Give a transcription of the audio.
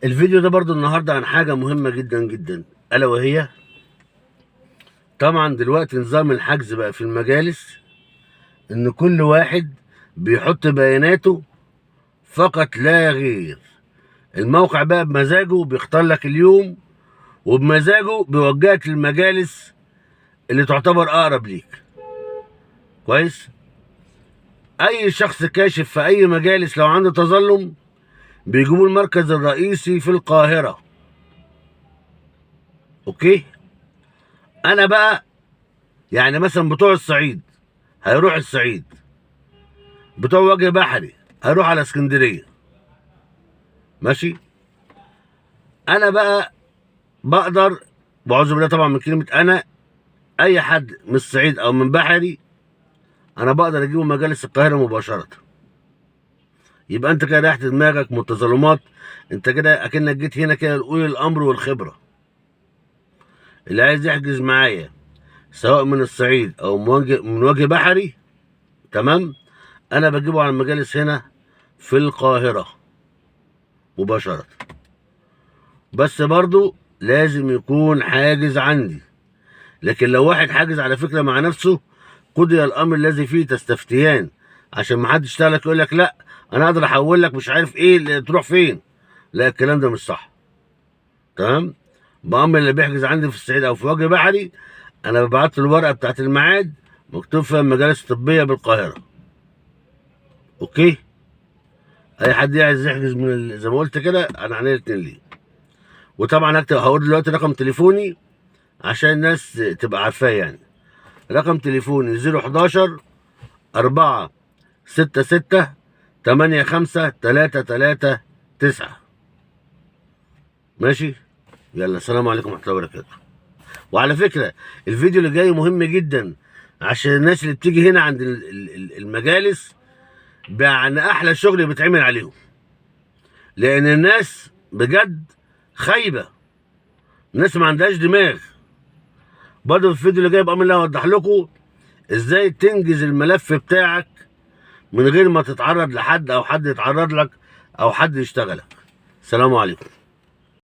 الفيديو ده برضو النهارده عن حاجة مهمة جدا جدا، ألا وهي طبعا دلوقتي نظام الحجز بقى في المجالس، إن كل واحد بيحط بياناته فقط لا غير. الموقع بقى بمزاجه بيختار لك اليوم، وبمزاجه بيوجهك للمجالس اللي تعتبر أقرب ليك. كويس؟ أي شخص كاشف في أي مجالس لو عنده تظلم بيجيبوا المركز الرئيسي في القاهرة. أوكي؟ أنا بقى يعني مثلا بتوع الصعيد هيروح الصعيد، بتوع وجه بحري هيروح على اسكندريه. ماشي. انا بقى بقدر، بعوذ بالله طبعا من كلمه انا، اي حد من الصعيد او من بحري انا بقدر اجيبه مجالس القاهره مباشره. يبقى انت كده ريحت دماغك من التظلمات. انت كده اكنك جيت هنا كده لاولي الامر والخبره. اللي عايز يحجز معايا سواء من الصعيد او من وجه بحري، تمام، انا بجيبه على المجالس هنا في القاهره مباشره. بس برضو لازم يكون حاجز عندي. لكن لو واحد حاجز على فكره مع نفسه، قضي الامر الذي فيه تستفتيان، عشان ما حدش يشتغلك يقول لك لا انا اقدر احول لك مش عارف ايه اللي تروح فين. لا، الكلام ده مش صح. تمام. بامر اللي بيحجز عندي في الصعيد او في وجه بحري، انا ببعت له الورقه بتاعت الميعاد مكتوب فيها المجالس الطبيه بالقاهره. اوكي. اي حد عايز يحجز من زي ما قلت كده، انا عينيا الاتنين ليه. وطبعا هقول دلوقتي رقم تليفوني عشان الناس تبقى عارفاه يعني. رقم تليفوني 011 4 6 6 8 5 3 3 9. ماشي. يلا، السلام عليكم ورحمه الله وبركاته. وعلى فكره الفيديو اللي جاي مهم جدا عشان الناس اللي بتيجي هنا عند المجالس عن احلى شغل بيتعمل عليهم، لان الناس بجد خايبه، الناس ما عندهاش دماغ. برضه في الفيديو اللي جاي بامر الله اوضح لكم ازاي تنجز الملف بتاعك من غير ما تتعرض لحد او حد يتعرض لك او حد يشتغلك. السلام عليكم.